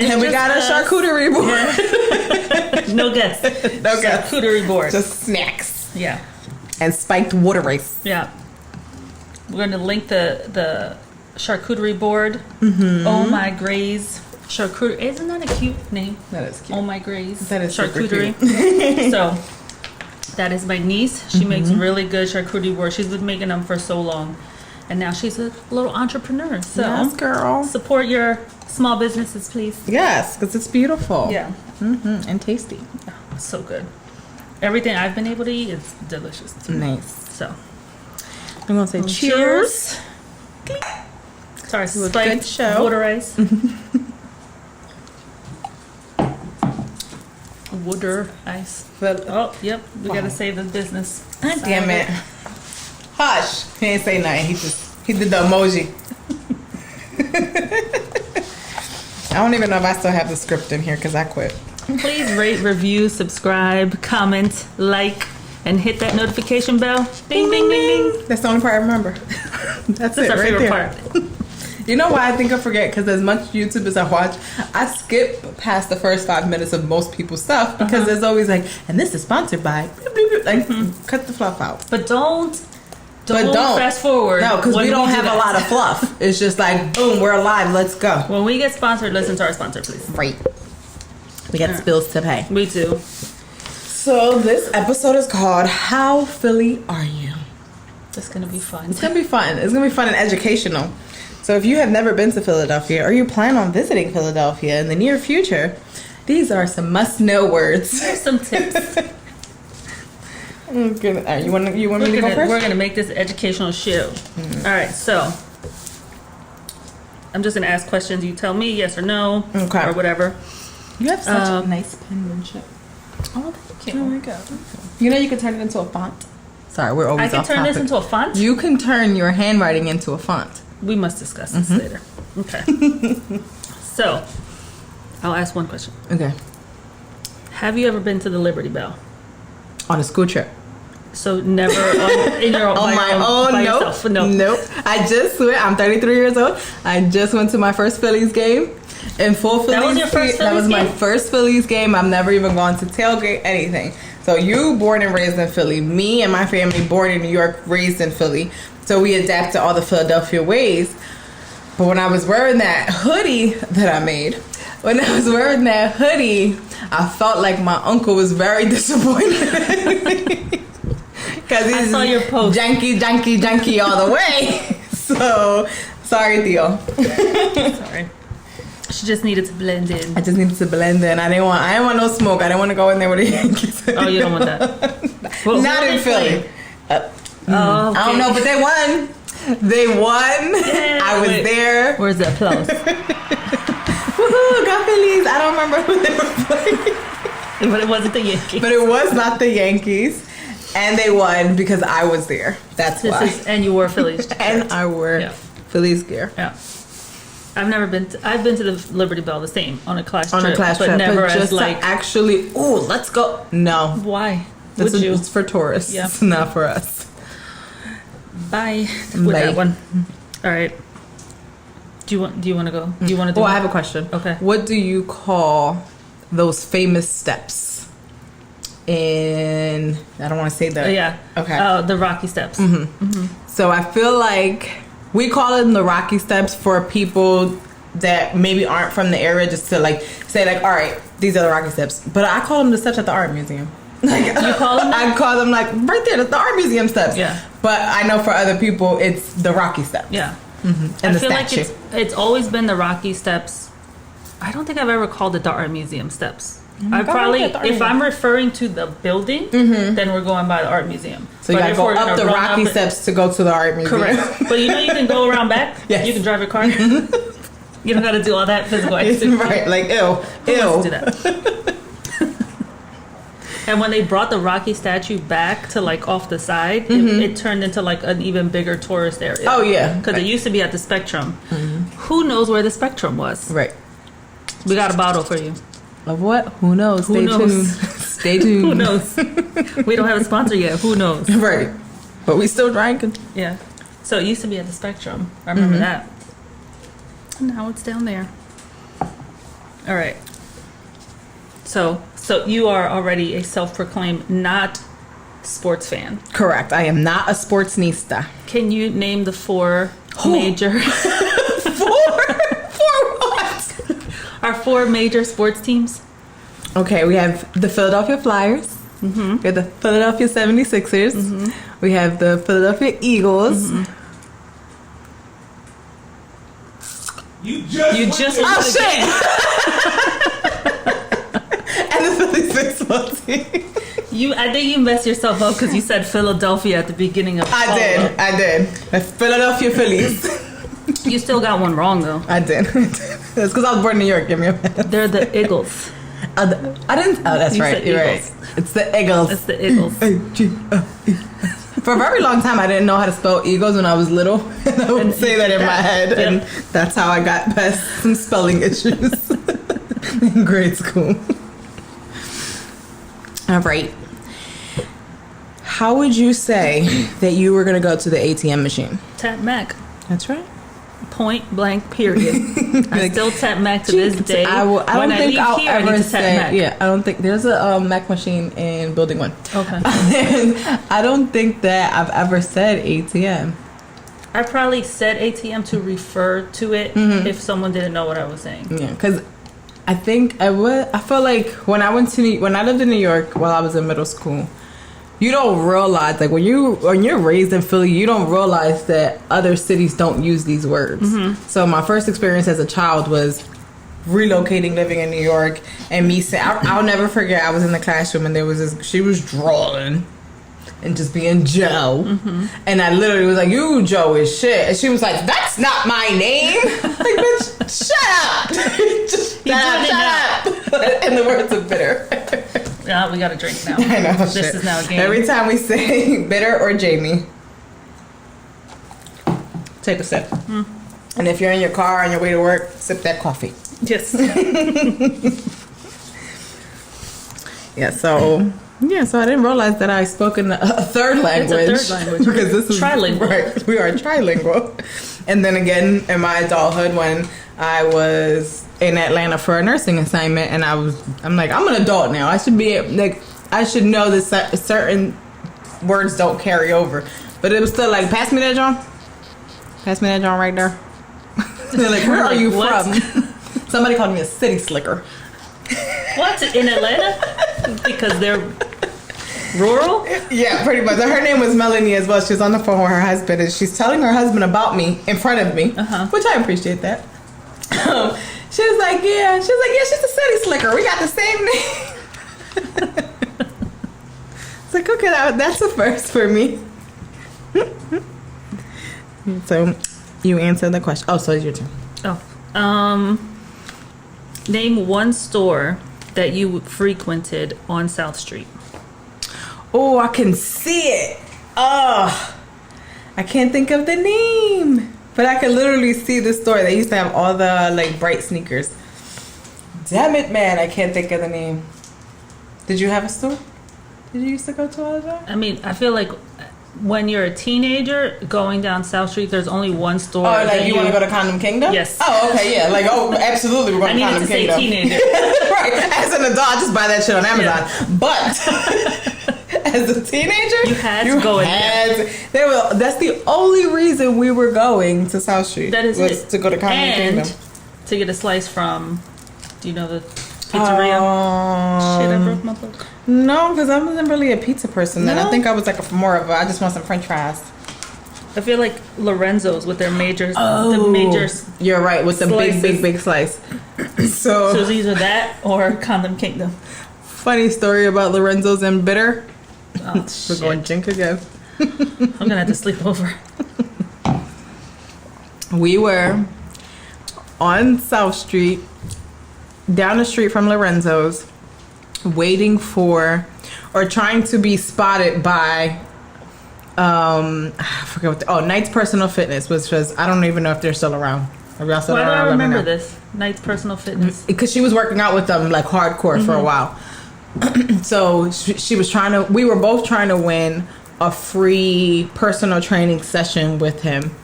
And we got a charcuterie board. Yeah. No guess. No guess. Charcuterie board. Just snacks. Yeah. And spiked water ice. Yeah. We're going to link the charcuterie board. Oh My Graze charcuterie. Isn't that a cute name? That is cute. Oh My Graze. That is charcuterie. So that is my niece. She makes really good charcuterie boards. She's been making them for so long. And now she's a little entrepreneur. So yes, girl. Support your small businesses, please. Yes, because it's beautiful. Yeah. And tasty. Oh, so good. Everything I've been able to eat is delicious. Nice. So I'm going to say cheers. Sorry, To a spiked good show. water ice. Water ice. Oh, yep. We got to save the business. Damn it. Hush. He ain't say nothing. He did the emoji. I don't even know if I still have the script in here because I quit. Please rate, review, subscribe, comment, like, and hit that notification bell. Ding, ding, ding, ding. That's the only part I remember. That's it our right favorite there. part. You know why I think I forget? Because as much YouTube as I watch, I skip past the first 5 minutes of most people's stuff because there's always like, and this is sponsored by, bloop, bloop, bloop. Like, cut the fluff out. But don't fast forward. No, because we don't have a lot of fluff. It's just like, boom, we're alive. Let's go. When we get sponsored, listen to our sponsor, please. Right. We got spills to pay. We do. So this episode is called How Philly Are You? It's going to be fun. It's going to be fun. It's going to be fun and educational. So if you have never been to Philadelphia or you plan on visiting Philadelphia in the near future, these are some must-know words. Here's some tips. You want me to go first? We're gonna make this an educational show. All right, so I'm just gonna ask questions. You tell me yes or no, Okay. or whatever. You have such nice penmanship. Oh, thank you. Oh my god. You know you can turn it into a font. Sorry, we're always I can off turn topic. this into a font. You can turn your handwriting into a font. We must discuss this later. Okay. So I'll ask one question. Okay. Have you ever been to the Liberty Bell? On a school trip. So never in your own, On my own, by nope. yourself. No. Nope. I just went. I'm 33 years old. I just went to my first Phillies game. In full Phillies. That was your first That was Phillies my game? first Phillies game. I've never even gone to tailgate anything. So you born and raised in Philly. Me and my family born in New York, raised in Philly. So we adapt to all the Philadelphia ways. But when I was wearing that hoodie that I made, I felt like my uncle was very disappointed. Because he's I saw your post. janky all the way. So, sorry, Theo. Sorry. She just needed to blend in. I just needed to blend in. I didn't want no smoke. I didn't want to go in there with the Yankees. Oh, you don't want that. Well, Not in Philly. Okay. I don't know, but they won. They won. Yeah, I was there. Where's the applause? Woohoo, go Phillies. I don't remember who they were playing. But it wasn't the Yankees. But it was not the Yankees. And they won because I was there. That's why. And you wore Phillies. And I wore Phillies gear. Yeah. I've been to the Liberty Bell the same on a class trip. But never just as like actually, ooh, let's go. No. Why? It's for tourists. Yeah. It's not for us. Bye. With that one. All right. Do you want to go? Do you want to do I have a question. Okay. What do you call those famous steps in, I don't want to say that. Yeah. Okay. The Rocky Steps. So I feel like we call them the Rocky Steps for people that maybe aren't from the area, just to like say like, all right, these are the Rocky Steps. But I call them the steps at the art museum. Like, You call them that? I call them like right there, the art museum steps. Yeah. But I know for other people, it's the Rocky Steps. Yeah. And I the feel statue. like it's always been the Rocky Steps. I don't think I've ever called it the art museum steps. I probably, if I'm referring to the building, then we're going by the art museum. So you gotta go up the Rocky Steps to go to the art museum. Correct. But you know you can go around back? Yes. You can drive your car? You don't gotta do all that physical activity. Right, like ew. Who wants to do that? And when they brought the Rocky statue back to like off the side, it turned into like an even bigger tourist area. Oh yeah. Because it used to be at the Spectrum. Who knows where the Spectrum was? Right. We got a bottle for you. Of what? Who knows? Who Stay knows? tuned. Stay tuned. Who knows? We don't have a sponsor yet. Who knows? Right. But we still drinking. Yeah. So it used to be at the Spectrum. I remember that. And now it's down there. All right. So you are already a self-proclaimed not sports fan. Correct. I am not a sportsnista. Can you name the four major... Four what? Our four major sports teams? Okay, we have the Philadelphia Flyers. Mm-hmm. We have the Philadelphia 76ers. Mm-hmm. We have the Philadelphia Eagles. Mm-hmm. You just went oh shit! And the Philly baseball team. I think you messed yourself up because you said Philadelphia at the beginning of. I did. The Philadelphia Phillies. You still got one wrong though. I did. It's because I was born in New York. Give me a minute. They're the Eagles. I didn't. Oh, that's right. You're right. It's the Eagles. It's the Eagles. For a very long time, I didn't know how to spell Eagles when I was little. And I would say that in my head, and that's how I got past some spelling issues in grade school. All right. How would you say that you were going to go to the ATM machine? Tap Mac. That's right. Point blank. Period. I still tap Mac to this day. I don't think I'll ever say. Mac. Yeah, I don't think there's a Mac machine in Building 1. Okay. I don't think that I've ever said ATM. I probably said ATM to refer to it if someone didn't know what I was saying. Yeah, because I think I feel like when I lived in New York while I was in middle school, you don't realize, like when you're raised in Philly, you don't realize that other cities don't use these words. Mm-hmm. So my first experience as a child was relocating, living in New York, and me saying, I'll never forget, I was in the classroom and she was drawing and just being Joe. Mm-hmm. And I literally was like, you Joe is shit. And she was like, that's not my name. Like, bitch, shut up. Just shut up. In the words of Bitter. Yeah, we got a drink now. I know. This is now a game. Every time we say Bitter or Jamie, take a sip. Mm. And if you're in your car on your way to work, sip that coffee. Yes. So I didn't realize that I spoke in a third language. It's a third language. Because this is trilingual. Right, we are trilingual. And then again, in my adulthood, when I was in Atlanta for a nursing assignment, and I'm like, I'm an adult now. I should be like, I should know that certain words don't carry over. But it was still like, pass me that John. Pass me that John right there. They're like, where are you from? Somebody called me a city slicker. What? In Atlanta? Because they're rural? Yeah, pretty much. Her name was Melanie as well. She was on the phone with her husband, and she's telling her husband about me in front of me, which I appreciate that. She was like, yeah, she's a city slicker. We got the same name. It's like, okay, that's a first for me. So, you answered the question. Oh, so it's your turn. Oh. Name one store that you frequented on South Street. Oh, I can see it. Oh, I can't think of the name. But I can literally see the store. They used to have all the like bright sneakers. Damn it, man. I can't think of the name. Did you have a store? Did you used to go to all of that? I mean, I feel like when you're a teenager going down South Street, there's only one store. Oh, like you want to go to Condom Kingdom? Yes. Oh, okay, yeah. Like, oh, absolutely, we're going to Condom Kingdom. I needed to say teenager. Right. As an adult, I just buy that shit on Amazon. Yeah. But as a teenager, you had to go in there. That's the only reason we were going to South Street. That is was to go to Condom Kingdom. To get a slice from, do you know the pizzeria? Shit, I broke my book. No, because I wasn't really a pizza person then. I think I was like I just want some french fries. I feel like Lorenzo's with their major, You're right, with the big slice. So it's either that or Condom Kingdom. Funny story about Lorenzo's and Bitter. Oh, we're going drink again. I'm gonna have to sleep over. We were on South Street, down the street from Lorenzo's, waiting for or trying to be spotted by I forget what Knight's Personal Fitness, which was, I don't even know if they're still around. Why do I remember this? Knight's Personal Fitness? Because she was working out with them like hardcore for a while. So she was we were both trying to win a free personal training session with him.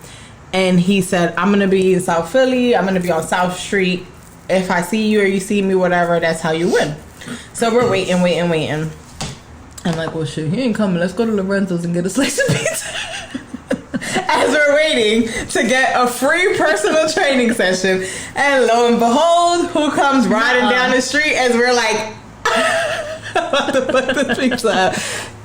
And he said, I'm going to be in South Philly. I'm going to be on South Street. if I see you or you see me, whatever, that's how you win. So we're waiting. I'm like, well, shit, he ain't coming. Let's go to Lorenzo's and get a slice of pizza. As we're waiting to get a free personal training session. And lo and behold, who comes riding down the street as we're like, about to put the pizza up.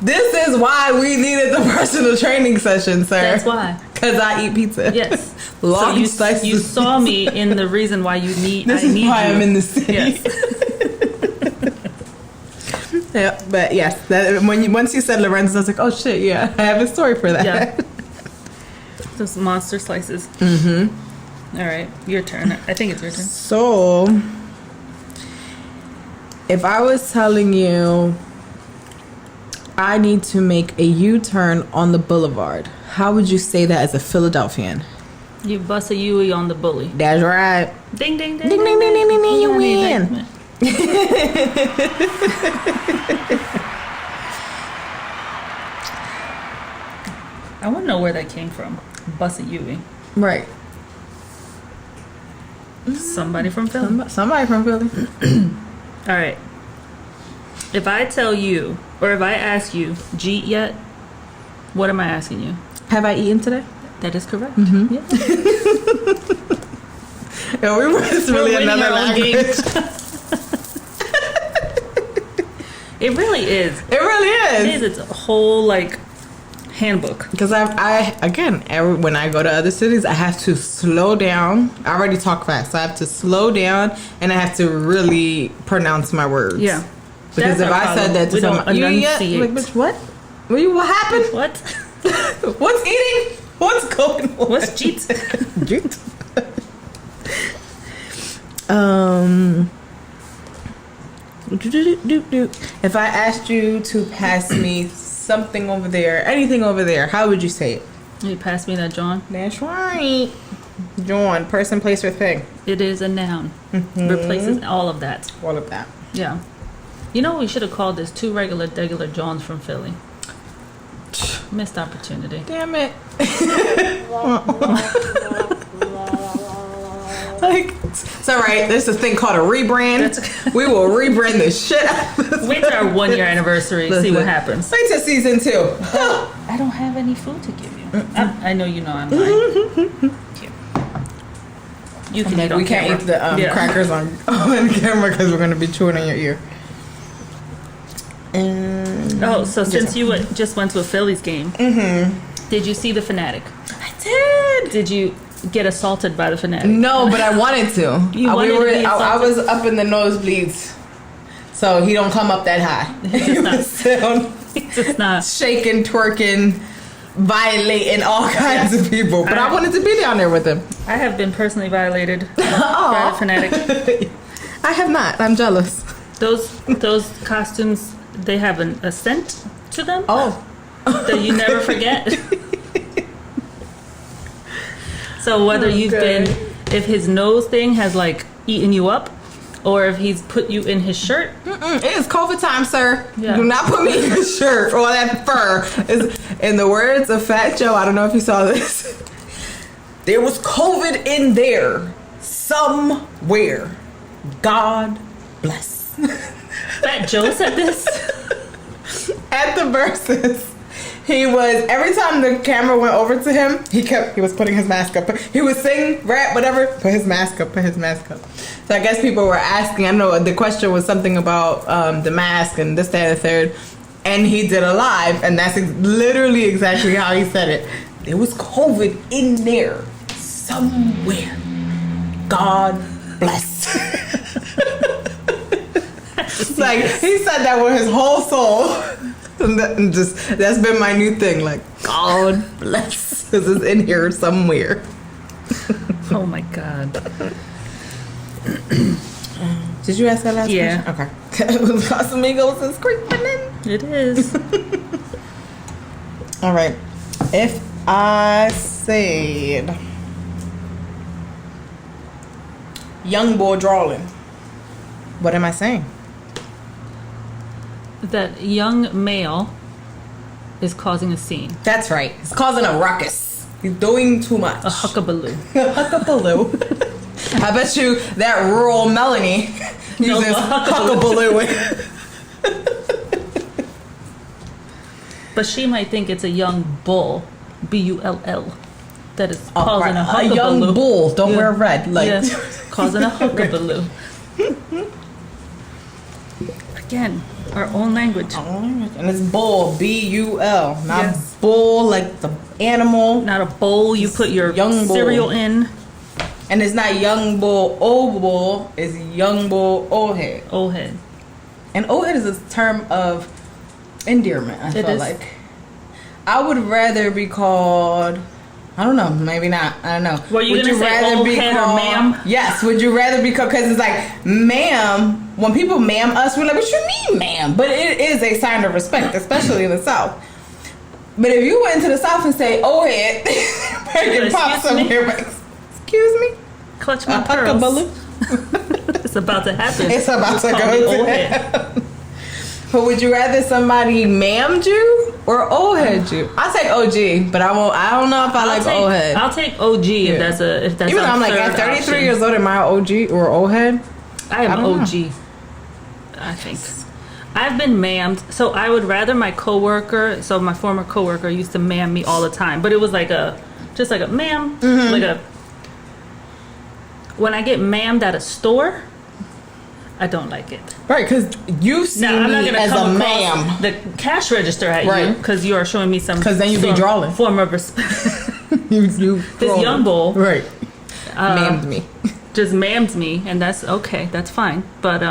This is why we needed the personal training session, sir. That's why. Because I eat pizza. Yes. Long so you saw me in the reason why you need. This is why I'm in the city. Yes. Yeah, but yes, once you said Lorenzo, I was like, oh shit, yeah, I have a story for that. Yeah. Those monster slices. Mm-hmm. All right, your turn. I think it's your turn. So, if I was telling you I need to make a U-turn on the boulevard, how would you say that as a Philadelphian? You bust a Yui on the bully. That's right. Ding, ding, ding. Ding, ding, ding, ding, ding, ding, you win. I want to know where that came from. Bust a Yui. Right. Somebody from Philly. Somebody from Philly. All right. If I tell you, or if I ask you, Jeet yet? What am I asking you? Have I eaten today? That is correct. Mm-hmm. Yeah. Yeah, it's really another language. It really is. It really is. It is. It's a whole like handbook. Because I again, when I go to other cities, I have to slow down. I already talk fast, so I have to slow down and I have to really pronounce my words. Yeah. Because if I said that to someone, you yet? Like, bitch, what? What happened? What? What's eating? What's going on? What's Jeet? Jeet. If I asked you to pass me something over there, anything over there, how would you say it? You pass me that, John. That's right. John, person, place, or thing. It is a noun. Mm-hmm. Replaces all of that. All of that. Yeah. You know, we should have called this two regular Johns from Philly. Missed opportunity. Damn it. Like, it's all right. There's this thing called a rebrand. We will rebrand the shit out of this. Wait till our 1 year anniversary. Listen, see what happens. Wait till season 2. I don't have any food to give you. I know you know I'm lying. You can eat on we can't camera. eat the crackers on camera because we're going to be chewing on your ear. So since you just went to a Phillies game, did you see the Fanatic? I did. Did you get assaulted by the Fanatic? No, but I wanted to. I was up in the nosebleeds, so he don't come up that high. He was It's not shaking, twerking, violating all kinds of people. But I wanted to be down there with him. I have been personally violated by the Fanatic. I have not. I'm jealous. Those costumes, they have a scent to them. Oh, that you never forget. So whether you've been, if his nose thing has like eaten you up, or if he's put you in his shirt. It is COVID time, sir. Yeah. Do not put me in his shirt or that fur. In the words of Fat Joe, I don't know if you saw this. There was COVID in there somewhere. God bless. Fat Joe said this at the Versus. He was, every time the camera went over to him, he was putting his mask up. He would sing, rap, whatever, put his mask up. So I guess people were asking, I know the question was something about the mask and this, that, and the third. And he did a live, and that's literally exactly how he said it. There was COVID in there somewhere. God bless. Like, he said that with his whole soul. And that's been my new thing. Like, God bless. This is in here somewhere. Oh my God. Did you ask that last question? Okay. Casamigos is creeping in. It is. All right. If I said young boy drawing, what am I saying? That young male is causing a scene. That's right. He's causing a ruckus. He's doing too much. A huckabaloo. A huckabaloo. I bet you that rural Melanie uses huckabaloo. But she might think it's a young bull, B-U-L-L, that is causing a huckabaloo. A young bull, don't wear red. Like causing a huckabaloo. Again, our own language. And it's bull, B-U-L, not bull like the animal. Not a bowl you put your young cereal bull. in. And it's not young bull, old bull. It's young bull, old head. Old head. And old head is a term of endearment, I feel like. I would rather be called, I don't know, maybe not. I don't know. Were you going to say old head or ma'am? Yes, would you rather be called, because it's like, ma'am, when people ma'am us, we're like, what you mean, ma'am? But it is a sign of respect, especially in the South. But if you went to the South and say, old head, you pop somewhere, excuse me? Clutch my pearls. It's about to happen. It's about to go to happen. But would you rather somebody ma'amed you or old head you? I take OG, but I won't. I don't know if I like old head. I'll take OG if that's even though I'm like at 33 option. Years old, am I OG or old head? I am OG. I think I've been ma'amed, so I would rather my coworker. So my former coworker used to ma'am me all the time, but it was like just like a ma'am, like a. When I get ma'amed at a store, I don't like it. Right, because you see me as a ma'am. The cash register at you, because you are showing me some. Because then you be drawing. Form of respect. This young bull, right, ma'amed me. Just ma'amed me, and that's okay. That's fine. But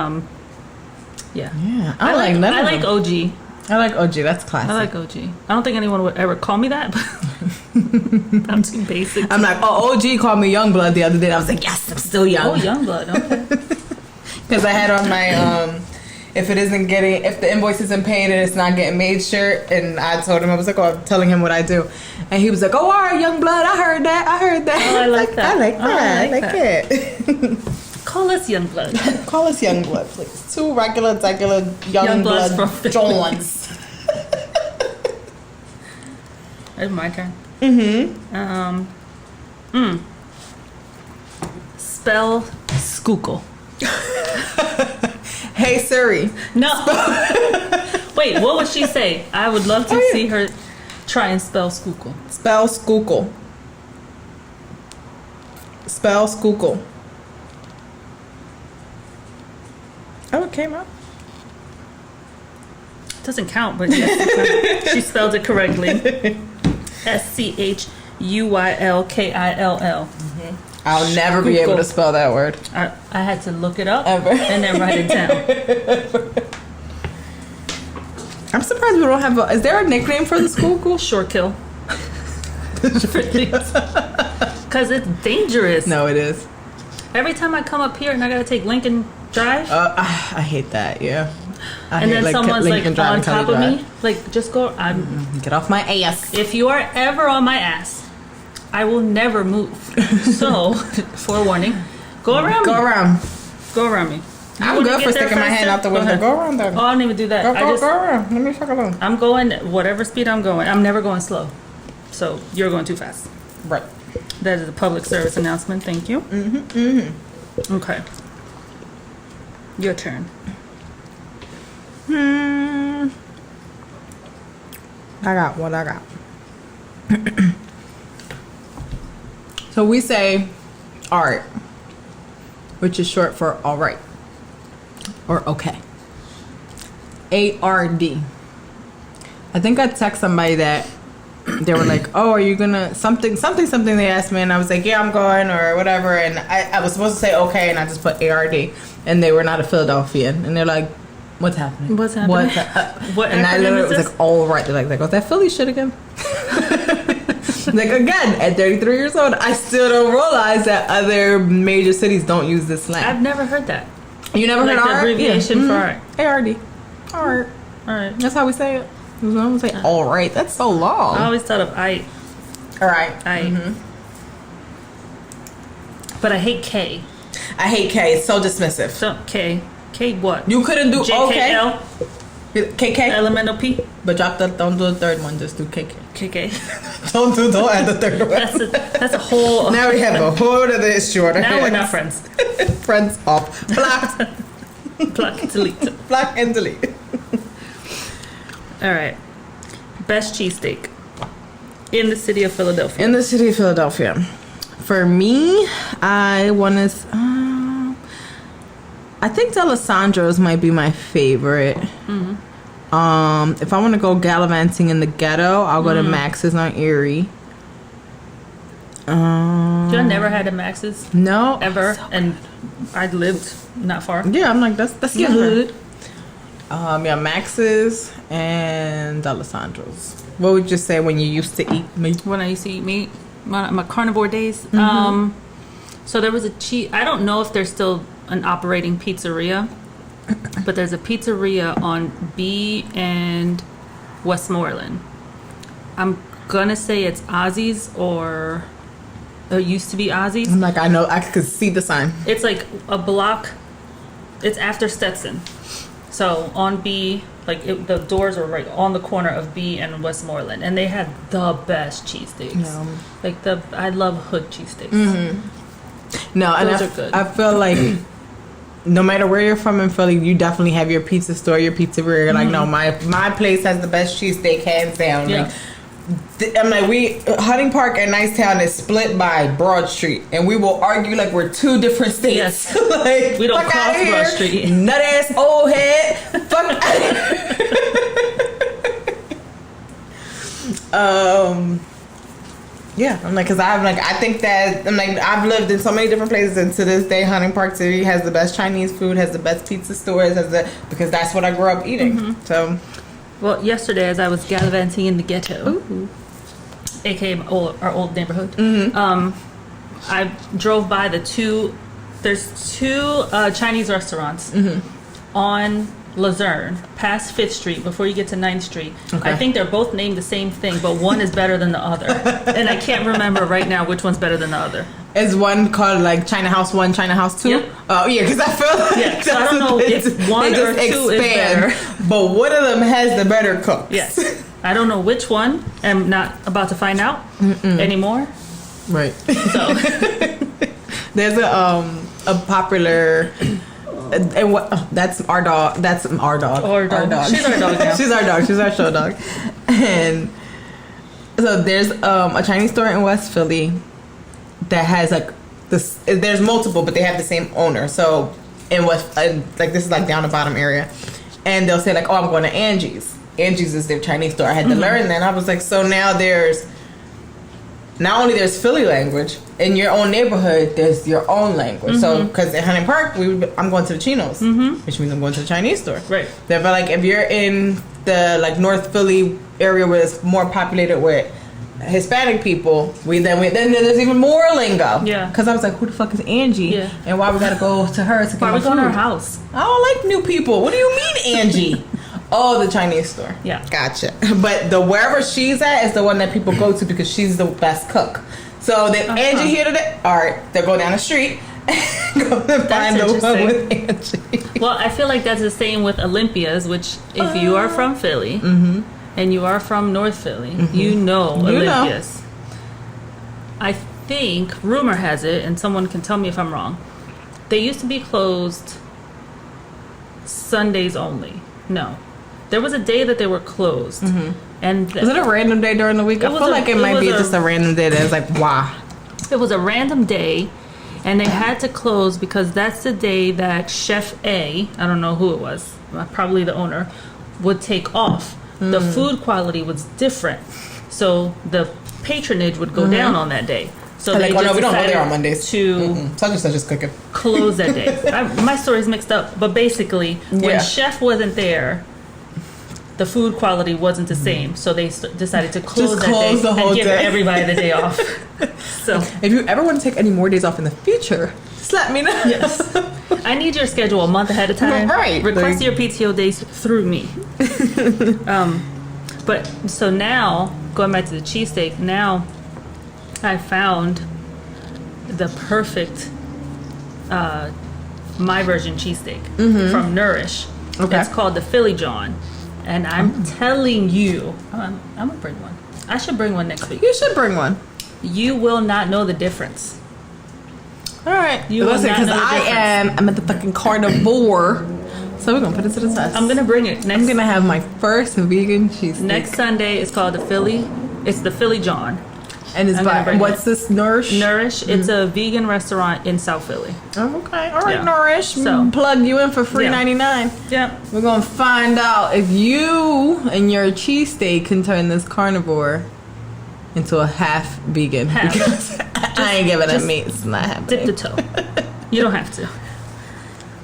yeah. I like none of them. I like OG. I like OG. That's classic. I like OG. I don't think anyone would ever call me that. But I'm too basic. I'm like, OG called me Youngblood the other day. I was like, yes, I'm still young. Oh, Youngblood. Okay. Because I had on my if the invoice isn't paid and it's not getting made shirt, and I told him, I was like, I'm telling him what I do, and he was like, all right, Youngblood, I heard that. Oh, I like that. I like it. Call us Youngblood. Call us Youngblood, please. 2 regular Youngblood Jones. It's my turn. Spell Schuylkill. Hey Siri. No. Wait, what would she say? I would love to see her try and spell Schuylkill. Spell Schuylkill. Spell Schuylkill. Oh, it came up. It doesn't count, but yes, she spelled it correctly. SCHUYLKILL. I'll never be able to spell that word. I had to look it up and then write it down. I'm surprised we don't have is there a nickname for the Schuylkill? Short kill. Because it's dangerous. No, it is. Every time I come up here and I gotta take Lincoln Drive. I hate that, yeah. And then someone's like on top of me. Like, just go. Get off my ass. If you are ever on my ass, I will never move. So, forewarning, go around me. Go around. Go around me. I'm good for sticking my hand out the window. Go around there. Oh, I don't even do that. Go around. Let me fuck alone. I'm going whatever speed I'm going. I'm never going slow. So, you're going too fast. Right. That is a public service announcement. Thank you. Okay. Your turn. I got what I got. So we say art, which is short for all right or okay. ARD. I think I text somebody that they were like, oh, are you gonna something they asked me, and I was like, yeah, I'm going or whatever, and I was supposed to say okay, and I just put ARD, and they were not a Philadelphian, and they're like, what's happening? What's happening? What? And I literally was like, all right. They're like, was that Philly shit again? Like, again, at 33 years old, I still don't realize that other major cities don't use this slang. I've never heard that. You never heard the abbreviation for art? ARD. Art. All right. That's how we say it. We don't say all right. That's so long. I always thought of I. All right. I. But I hate K. I hate K. It's so dismissive. So K what? You couldn't do JKL? Okay. KK. Elemental P. But don't do the third one. Just do KK. KK. Don't add the third one. That's a whole. Now we have a whole other issue. Now we're not friends. Friends off. Blocked. Block and delete. Block and delete. All right. Best cheesesteak in the city of Philadelphia. In the city of Philadelphia. For me, I want to. I think D'Alessandro's might be my favorite. Mm-hmm. If I want to go gallivanting in the ghetto, I'll go to Max's on Erie. I never had a Max's. No, ever, and I lived not far. Yeah, I'm like that's your hood. Yeah, Max's and D'Alessandro's. What would you say when you used to eat meat? When I used to eat meat, my carnivore days. Mm-hmm. So there was a I don't know if there's still an operating pizzeria, but there's a pizzeria on B and Westmoreland. I'm gonna say it's Ozzy's or it used to be Ozzy's. I'm like, I know, I could see the sign. It's like a block. It's after Stetson. So on B, like the doors are right on the corner of B and Westmoreland, and they had the best cheesesteaks. Yeah. Like I love hood cheesesteaks. Mm-hmm. No, and those are good. I feel like no matter where you're from in Philly, you definitely have your pizza store, your pizzeria. You're like, no, my place has the best cheesesteak hands down. Yeah. Like, I'm like, Hunting Park and Nicetown is split by Broad Street, and we will argue like we're two different states. Yes. Like, we don't cross Broad Street. Nut ass old head. Fuck. Yeah, I'm like, cause I think that I've lived in so many different places, and to this day, Hunting Park City has the best Chinese food, has the best pizza stores, because that's what I grew up eating. Mm-hmm. So. Well, yesterday as I was gallivanting in the ghetto, aka our old neighborhood, I drove by there's two Chinese restaurants on Luzerne, past 5th Street, before you get to 9th Street. Okay. I think they're both named the same thing, but one is better than the other. And I can't remember right now which one's better than the other. Is one called like China House 1, China House 2? Yep. Oh, yeah, because I feel like so I don't know if one or two is better. But one of them has the better cooks. Yes. I don't know which one. I'm not about to find out anymore. Right. So there's a popular... And that's our dog. That's our dog. Our dog. She's our dog now. She's our dog. She's our show dog. And so there's a Chinese store in West Philly that has like this. There's multiple, but they have the same owner. So in West, like this is like down the bottom area, and they'll say like, "Oh, I'm going to Angie's." Angie's is their Chinese store. I had to learn that. And I was like, so now there's. Not only there's Philly language, in your own neighborhood, there's your own language. So, because in Hunting Park, I'm going to the Chinos, which means I'm going to the Chinese store. Right. But like, if you're in the like North Philly area where it's more populated with Hispanic people, then there's even more lingo. Yeah. Because I was like, who the fuck is Angie? Yeah. And why we gotta go to her to get why we going to her food? house? I don't like new people. What do you mean, Angie? Oh, the Chinese store. Yeah. Gotcha. But the wherever she's at is the one that people go to because she's the best cook. So then Angie here today. All right, they'll go down the street and go and find the one with Angie. Well, I feel like that's the same with Olympia's, which if you are from Philly and you are from North Philly, you know Olympia's. I think, rumor has it, and someone can tell me if I'm wrong, they used to be closed Sundays only. No. There was a day that they were closed. And was it a random day during the week? I feel like it might be just a random day that it's like, wow. It was a random day, and they had to close because that's the day that Chef A, I don't know who it was, probably the owner, would take off. The food quality was different. So the patronage would go down on that day. So they like, oh no, we don't go there on Mondays. To such and such is cooking. Close that day. My story's mixed up, but basically, when Chef wasn't there, the food quality wasn't the same, so they decided to close that day and give everybody the day off. So, if you ever want to take any more days off in the future, just let me know. Yes, I need your schedule a month ahead of time. Right, request your PTO days through me. But so now, going back to the cheesesteak, now I found the perfect my version cheesesteak from Nourish. Okay. It's called the Philly John. And I'm telling you, I'm gonna bring one. I should bring one next week. You should bring one. You will not know the difference. All right. Listen, because I'm a motherfucking carnivore. So we're going to put it to the test. I'm going to bring it. I'm going to have my first vegan cheesesteak. Next Sunday, it's called the Philly. It's the Philly John. And it's by, what's this, Nourish? Nourish. Mm-hmm. It's a vegan restaurant in South Philly. Oh, okay. All right, Nourish. So plug you in for $3.99. Yeah. We're going to find out if you and your cheesesteak can turn this carnivore into a half vegan. Half. Because I ain't giving it meat. It's not happening. Dip the toe. You don't have to.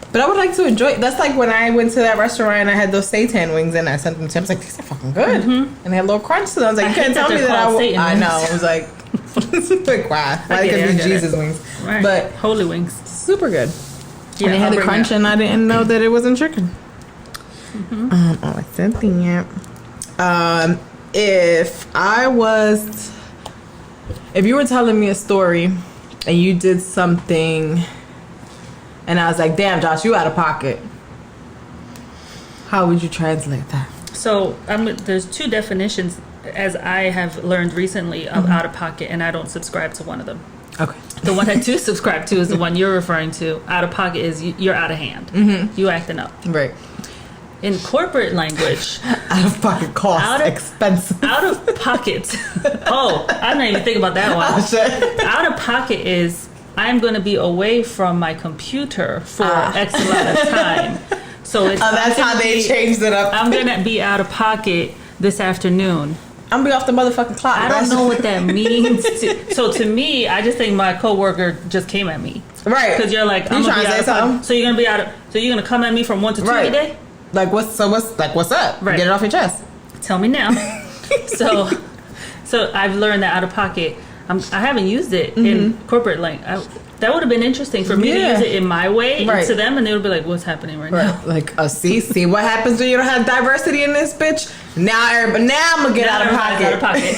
But I would like to enjoy it. That's like when I went to that restaurant and I had those seitan wings and I sent them to him. I was like, these are fucking good. Mm-hmm. And they had a little crunch to them. I was like, you can't tell me that I know. I was like, like, wow. Why could be Jesus wings. Right. But holy wings. Super good. Yeah, and they had the crunch and I didn't know that it wasn't chicken. Mm-hmm. I said that. If you were telling me a story and you did something and I was like, damn, Josh, you out of pocket, how would you translate that? So there's two definitions, as I have learned recently, of out of pocket, and I don't subscribe to one of them. Okay. The one I do subscribe to is the one you're referring to. Out of pocket is you're out of hand. Mm-hmm. You acting up. Right. In corporate language, out of pocket cost expensive. Out of pocket. Oh, I'm not even thinking about that one. Out of pocket is I'm going to be away from my computer for X amount of time. So it's that's how they changed it up. I'm going to be out of pocket this afternoon. I'm gonna be off the motherfucking clock. I don't know what that means. So to me, I just think my coworker just came at me. Right. Because you're like, I'm gonna be out of pocket. So you're gonna come at me from 1 to 2 today? Like what's up? Right. Get it off your chest. Tell me now. So I've learned that out of pocket. I haven't used it in corporate that would have been interesting for me to use it in my way to them, and they would be like, "What's happening right now?" Like, see what happens when you don't have diversity in this bitch. Now I'm gonna get out of pocket. Out of pocket.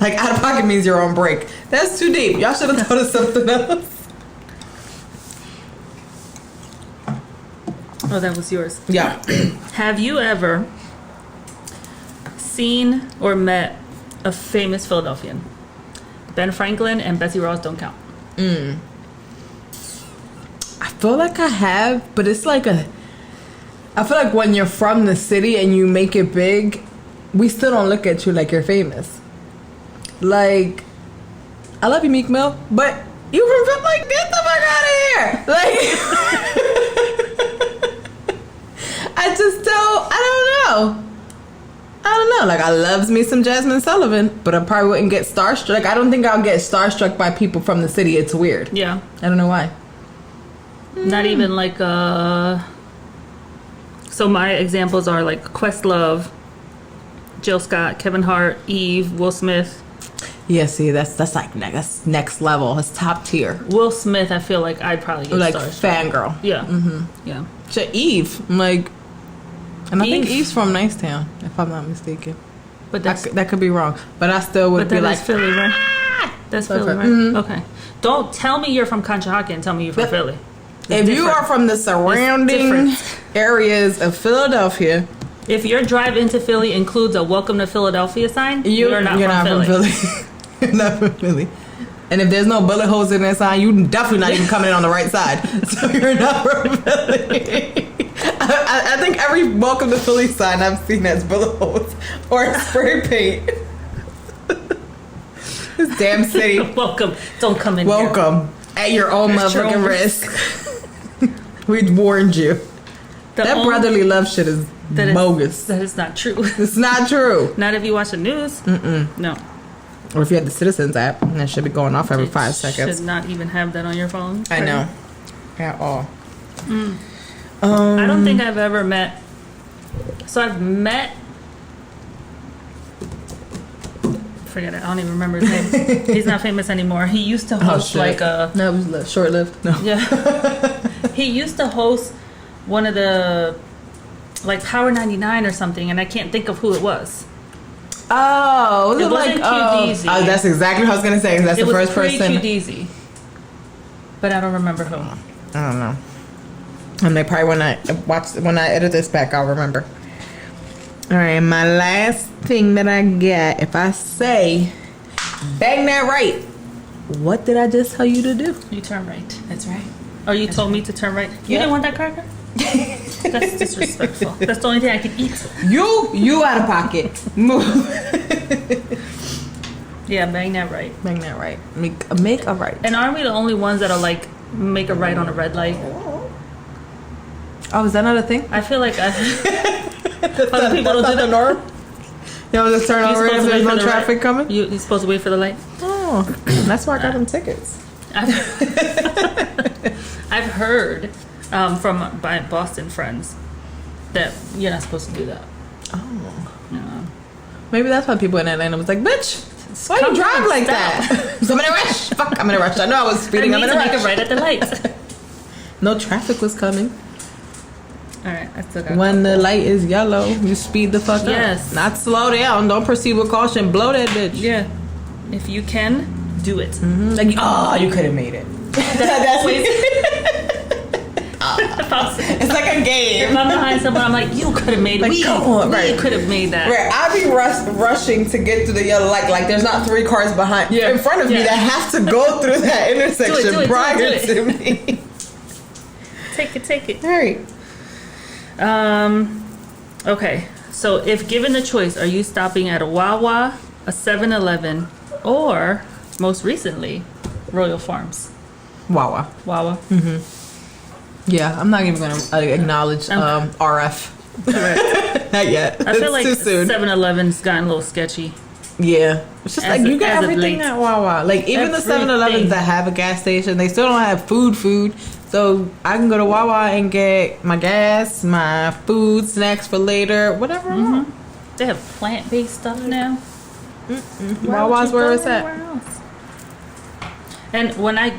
Like out of pocket means you're on break. That's too deep. Y'all should have thought of something else. Oh, that was yours. Yeah. Have you ever seen or met a famous Philadelphian? Ben Franklin and Betsy Ross don't count. I feel like I have, but it's like I feel like when you're from the city and you make it big, we still don't look at you like you're famous. Like, I love you, Meek Mill, but you from like, get the fuck out of here. Like, I don't know. Like, I loves me some Jasmine Sullivan, but I probably wouldn't get starstruck. Like, I don't think I'll get starstruck by people from the city. It's weird. Yeah. I don't know why. Not even like so my examples are like Questlove, Jill Scott, Kevin Hart, Eve, Will Smith. Yeah, see, that's like that's next level. It's top tier. Will Smith, I feel like I'd probably get like starstruck. Fangirl. Yeah. Mm-hmm. Yeah. So Eve, I'm like, and I think Eve's from Nicetown, if I'm not mistaken. But that could be wrong. But I still would be like, Philly, right? That's Philly, right? Mm-hmm. Okay. Don't tell me you're from Conshohocken and tell me you're from Philly. If you are from the surrounding areas of Philadelphia, if your drive into Philly includes a "Welcome to Philadelphia" sign, you're not from Philly. You're not from Philly. And if there's no bullet holes in that sign, you're definitely not even coming in on the right side. So you're not from Philly. I think every "Welcome to Philly" sign I've seen has bullet holes or spray paint. This damn city. Welcome. Don't come in. Welcome. At your own motherfucking risk. We warned you. That brotherly love shit is bogus. That is not true. It's not true. Not if you watch the news. No. Or if you had the Citizens app, and that should be going off every 5 seconds. Should not even have that on your phone. I know. At all. I don't think I've ever met. So I've met. Forget it. I don't even remember his name. He's not famous anymore. He used to host No, it was short-lived. No. Yeah. He used to host one of the like Power 99 or something, and I can't think of who it was. Oh, it wasn't QDZ. Oh, that's exactly what I was gonna say. That's the first person. It was QDZ, but I don't remember who. I don't know. And they probably when I edit this back, I'll remember. All right, my last thing that I get, if I say, bang that right, what did I just tell you to do? You turn right. That's right. Oh, you told me to turn right? You didn't want that cracker? That's disrespectful. That's the only thing I can eat. You out of pocket. Move. Yeah, bang that right. Bang that right. Make a right. And aren't we the only ones that are like, make a right on a red light? Oh, is that not a thing? I feel like other people don't do the norm. You know, just turn over if there's no traffic coming. You're supposed to wait for the light. Oh, that's why I got them tickets. I've heard from my Boston friends that you're not supposed to do that. Oh, no. Maybe that's why people in Atlanta was like, "Bitch, why you drive like that?" So I'm in a rush. Fuck, I'm in a rush. I know I was speeding. I'm in a rush. Make it right at the lights. No traffic was coming. All right, I still got when the light is yellow, you speed the fuck up. Yes. Not slow down. Don't proceed with caution. Blow that bitch. Yeah. If you can, do it. Mm-hmm. Like, oh, you could have made it. That's always. It's like a game. If I'm behind someone, I'm like, you could have made it. Like, come on, right. You could have made that. Right. I be rushing to get through the yellow light. Like, there's not 3 cars behind in front of me that have to go through that intersection prior to me. Take it. All right. Okay, so if given the choice, are you stopping at a Wawa, a 7-Eleven, or most recently, Royal Farms? Wawa. Mm-hmm. Yeah, I'm not even going to acknowledge RF. Correct. Not yet. I feel like 7-Eleven's gotten a little sketchy. Yeah. It's just you get everything at Wawa. Like, even the 7-Elevens that have a gas station, they still don't have food. So I can go to Wawa and get my gas, my food, snacks for later, whatever I want. They have plant-based stuff now. Wawa's where it's at. Else? And when I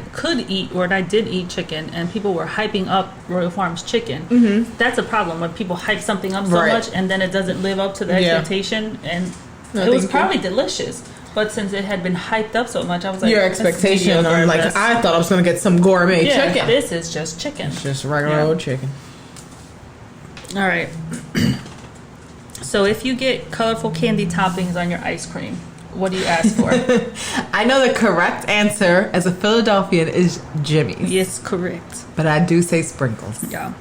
did eat chicken and people were hyping up Royal Farms chicken, that's a problem when people hype something up so much and then it doesn't live up to the expectation. And it was probably delicious. But since it had been hyped up so much, I was like, your expectation. I'm like, I thought I was going to get some gourmet chicken. This is just chicken. It's just regular old chicken. All right. So if you get colorful candy toppings on your ice cream, what do you ask for? I know the correct answer as a Philadelphian is Jimmy's. Yes, correct. But I do say sprinkles. Yeah.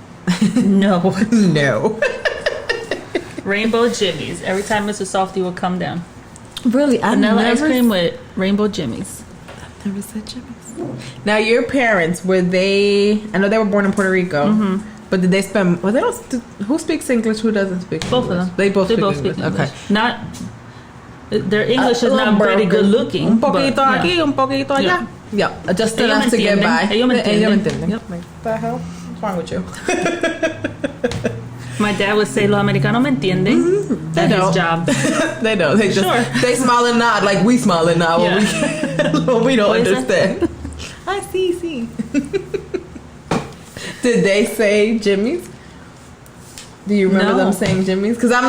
No. No. Rainbow Jimmy's. Every time Mr. Softy will come down. Really? Vanilla ice cream with rainbow Jimmy's. I've never said Jimmy's. Now, your parents, I know they were born in Puerto Rico, but did they spend, who speaks English, who doesn't speak English? Both of them. They both speak English. Okay. Their English is not pretty good looking. Un poquito aquí, un poquito allá. Yeah, just enough to get by. Ellos me entienden. Yep. Like, what the hell? What's wrong with you? My dad would say, "Los americanos me entienden." They That's don't. his job. They don't. They just they smile and nod like we smile and nod when we don't understand. I see. Did they say Jimmy's? Do you remember them saying Jimmy's? Because I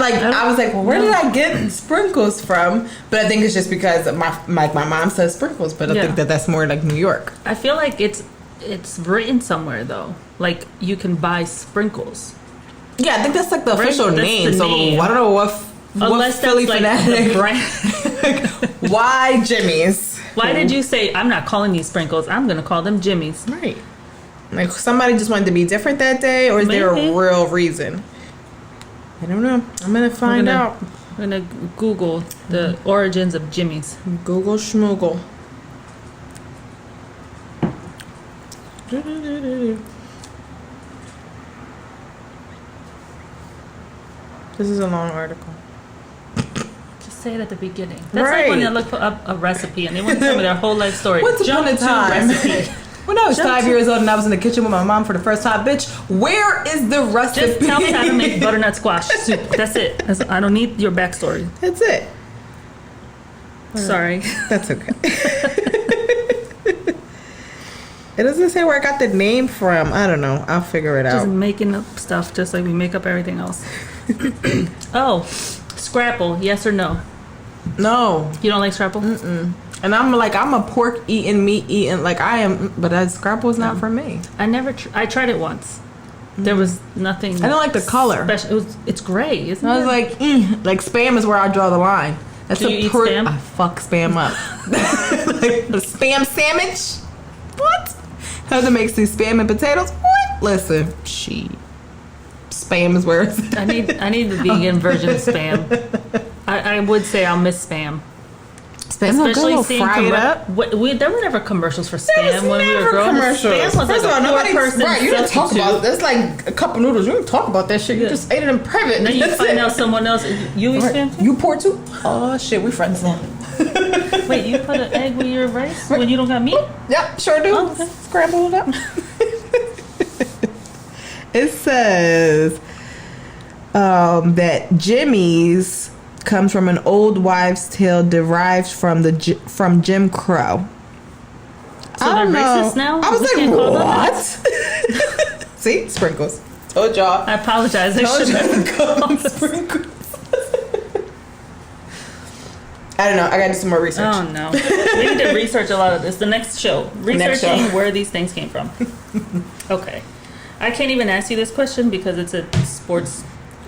was like, well, where did I get sprinkles from? But I think it's just because my mom says sprinkles, but I think that's more like New York. I feel like it's written somewhere though. Like you can buy sprinkles. Yeah, I think that's like the official name. So I don't know what Philly fanatic. Why Jimmy's? Why did you say I'm not calling these sprinkles? I'm gonna call them Jimmy's. Right. Like somebody just wanted to be different that day, or is there a real reason? I don't know. I'm gonna find out. I'm gonna Google the origins of Jimmy's. Google schmoogle. This is a long article. Just say it at the beginning. That's like when they look up a recipe and they want to tell me their whole life story. Once upon a time. When I was 5 years old and I was in the kitchen with my mom for the first time, bitch, where is the recipe? Just tell me how to make butternut squash soup. That's it. I don't need your backstory. That's it. Sorry. That's okay. It doesn't say where I got the name from. I don't know. I'll figure it out. Just making up stuff just like we make up everything else. Oh, Scrapple, yes or no? No. You don't like Scrapple? Mm-mm. And I'm a pork eating, meat eating, like I am, but Scrapple's not for me. I tried it once. There was nothing. I don't like the color. It's gray, isn't it? I was like Spam is where I draw the line. That's Do you eat Spam? I fuck Spam up. Like a Spam sandwich? What? Heather makes these Spam and potatoes? What? Listen, Spam is where it's at. I need the vegan version of Spam. I would say I'll miss Spam. Spam, especially seeing fry it up. There were never commercials for Spam when we were growing up. Spam was First of all, nobody. Right, you didn't talk about it. It's like a cup of noodles. You didn't talk about that shit. You just ate it in private. Then you find out someone else. You eat Spam? You pour too? Oh shit, we friends now. Wait, you put an egg with your rice when you don't got meat? Yep, sure do. Oh, okay. Scramble it up. It says that Jimmy's comes from an old wives' tale derived from Jim Crow. So they're racist now? I was like, what? See? Sprinkles. Told y'all. I apologize. I should have called sprinkles. I don't know. I got to do some more research. Oh, no. We need to research a lot of this. The next show. Researching where these things came from. Okay. I can't even ask you this question because it's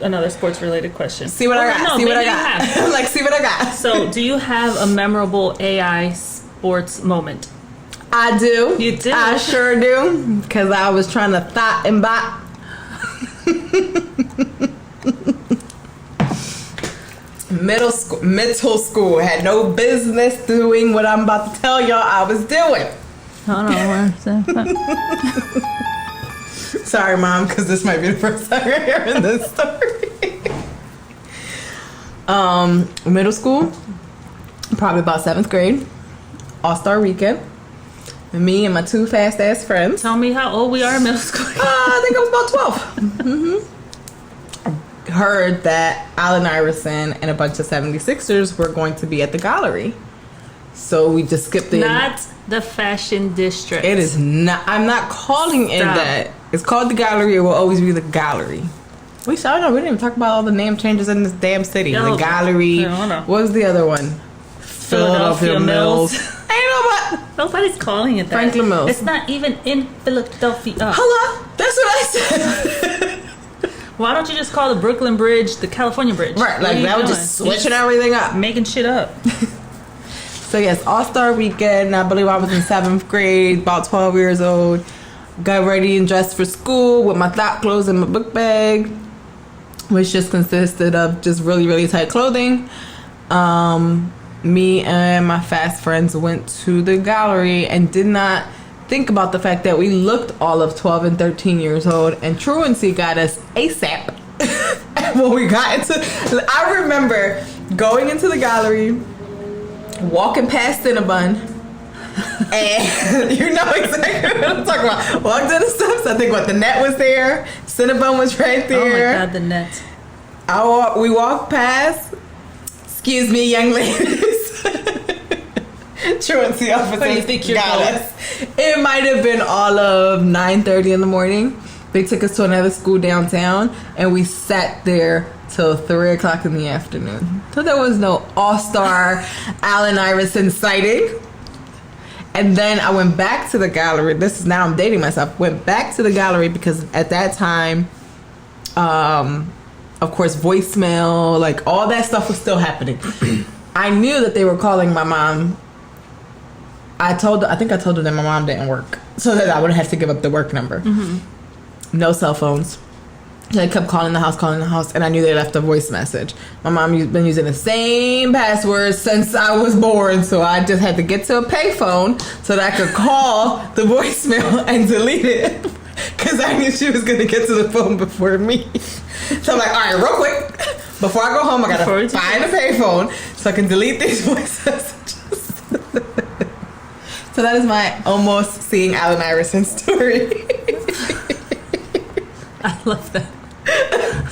another sports related question. See what I got. No, see what I got. I'm like, see what I got. So, do you have a memorable AI sports moment? I do. You do? I sure do. Because I was trying to thought and bot. Middle school had no business doing what I'm about to tell y'all I was doing. Hold on. Sorry, Mom, because this might be the first time you're hearing this story. Middle school, probably about 7th grade, All-Star Weekend. Me and my 2 fast-ass friends. Tell me how old we are in middle school. I think I was about 12. Mm-hmm. Heard that Allen Iverson and a bunch of 76ers were going to be at the gallery. So we just skipped it. Not the fashion district. It is not. I'm not calling it that. It's called the gallery. It will always be the gallery. We didn't even talk about all the name changes in this damn city. The gallery. What was the other one? Philadelphia Mills. Ain't nobody. Nobody's calling it that. Franklin Mills. It's not even in Philadelphia. Hello? That's what I said. Why don't you just call the Brooklyn Bridge the California Bridge? Right, like that was just switching everything up. Making shit up. So yes, All-Star Weekend. I believe I was in 7th grade, about 12 years old. Got ready and dressed for school with my thought clothes and my book bag, which just consisted of just really, really tight clothing. Me and my fast friends went to the gallery and did not think about the fact that we looked all of 12 and 13 years old, and truancy got us ASAP. When we got I remember going into the gallery, walking past Cinnabon, and you know exactly what I'm talking about. Walked in the steps. I think the net was there. Cinnabon was right there. Oh my God, the net. We walked past. Excuse me, young ladies. Truancy officers got us. It might have been all of 9:30 in the morning. They took us to another school downtown, and we sat there till 3 o'clock in the afternoon. So there was no All-Star Allen Iverson sighting. And then I went back to the gallery. Now I'm dating myself. Went back to the gallery because at that time, of course, voicemail, like all that stuff was still happening. I knew that they were calling my mom. I think I told her that my mom didn't work, so that I would have to give up the work number. Mm-hmm. No cell phones. So they kept calling the house, and I knew they left a voice message. My mom been using the same password since I was born, so I just had to get to a payphone so that I could call the voicemail and delete it, because I knew she was going to get to the phone before me. So I'm like, all right, real quick, before I go home, I got to find a payphone so I can delete these voice messages. So that is my almost seeing Allen Iverson story. I love that.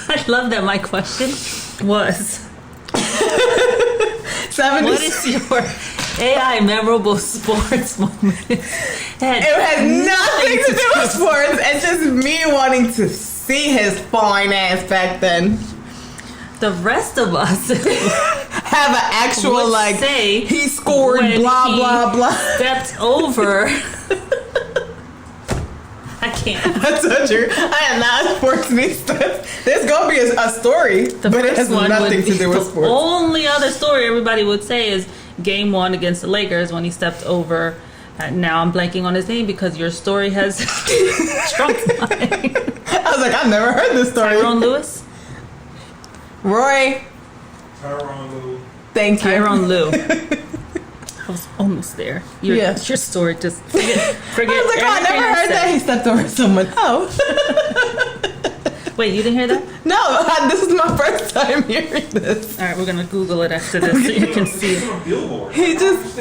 I love that my question was, what is your AI memorable sports moment? It had nothing to do with sports and just me wanting to see his fine ass back then. The rest of us have an actual say he scored blah blah blah stepped over. I can't. That's so true. I am not sports news stuff. There's gonna be a story, but it has nothing to do with sports. The only other story everybody would say is Game 1 against the Lakers when he stepped over. Now I'm blanking on his name because your story has trumped mine. I was like, I've never heard this story. Tyrone Lewis? Roy. Tyrone Lue. Thank you. Tyrone Lue. I was almost there. Your story just forget. I was like, I never heard that he stepped over someone. Oh. Wait, you didn't hear that? No, this is my first time hearing this. All right, we're gonna Google it after this so you can see it. He just.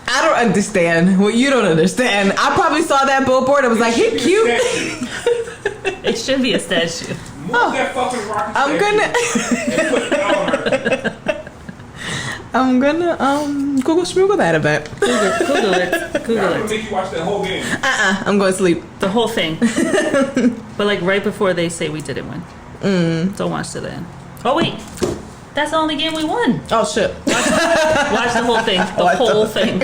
I don't understand. Well, you don't understand. I probably saw that billboard. I was like, he cute. It should be a statue. That fucking I'm gonna Google Schmoogle that a bit. Google it. Google it. Make you watch that whole game. I'm going to sleep. The whole thing. But like right before they say we didn't win. Don't watch to the end. Oh wait. That's the only game we won. Oh shit. Watch the whole thing. The whole thing.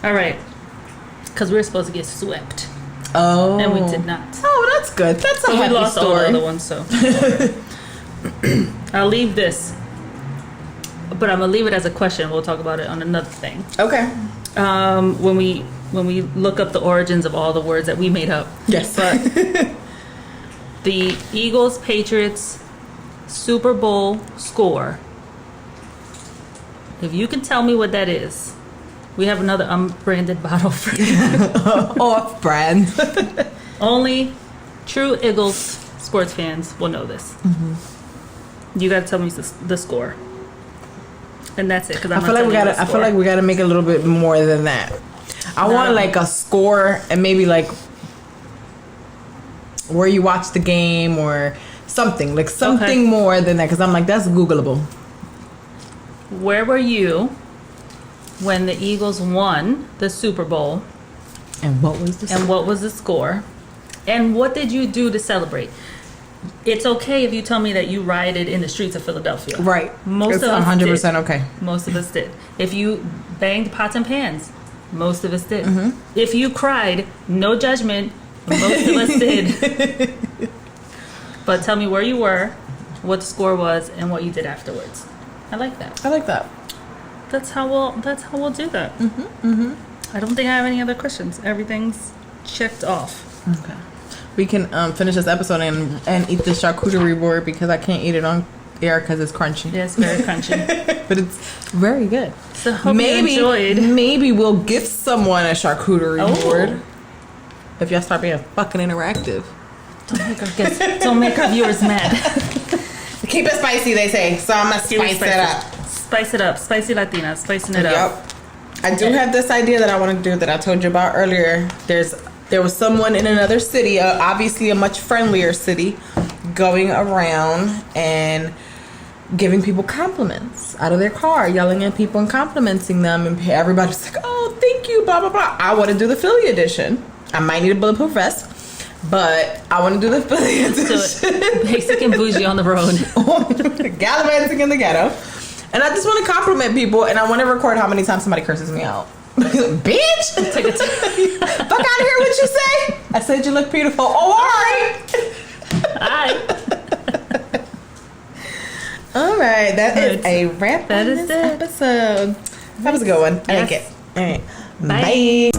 All right. Because we were supposed to get swept. Oh. And we did not. Oh, that's good. That's a happy we lost story. All the other ones, so. I'll leave this. But I'm going to leave it as a question. We'll talk about it on another thing. Okay. When we look up the origins of all the words that we made up. Yes. But the Eagles Patriots Super Bowl score. If you can tell me what that is, we have another unbranded bottle for you. Off brand. Only true Eagles sports fans will know this. Mm-hmm. You got to tell me the score, and that's it. Because I feel like we gotta make it a little bit more than that. I want like a score and maybe like where you watch the game or something more than that. Because I'm like, that's Googleable. Where were you when the Eagles won the Super Bowl? And what was the score? And what did you do to celebrate? It's okay if you tell me that you rioted in the streets of Philadelphia. Right. Most of us 100% did. okay. Most of us did. If you banged pots and pans, most of us did. Mm-hmm. If you cried, no judgment, most of us did. But tell me where you were, what the score was, and what you did afterwards. I like that. That's how we'll do that. Mm-hmm. Mm-hmm. I don't think I have any other questions. Everything's checked off. Okay. We can finish this episode and eat the charcuterie board because I can't eat it on air because it's crunchy. Yeah, it's very crunchy. But it's very good. So hope you enjoyed. Maybe we'll gift someone a charcuterie board if y'all start being fucking interactive. Don't make our viewers mad. Keep it spicy, they say. So I'm gonna spice it up. Spice it up. Spicy Latina. Spicing it up. I do have this idea that I want to do that I told you about earlier. There was someone in another city, obviously a much friendlier city, going around and giving people compliments out of their car, yelling at people and complimenting them, and everybody's like, "Oh, thank you, blah blah blah." I want to do the Philly edition. I might need a bulletproof vest, but I want to do the Philly edition. So basic and bougie on the road, gallivanting in the ghetto, and I just want to compliment people, and I want to record how many times somebody curses me out. Bitch! Fuck out of here, what you say? I said you look beautiful. Oh, alright. Alright, that is a wrap on this episode. That was a good one. I like it. Alright. Bye.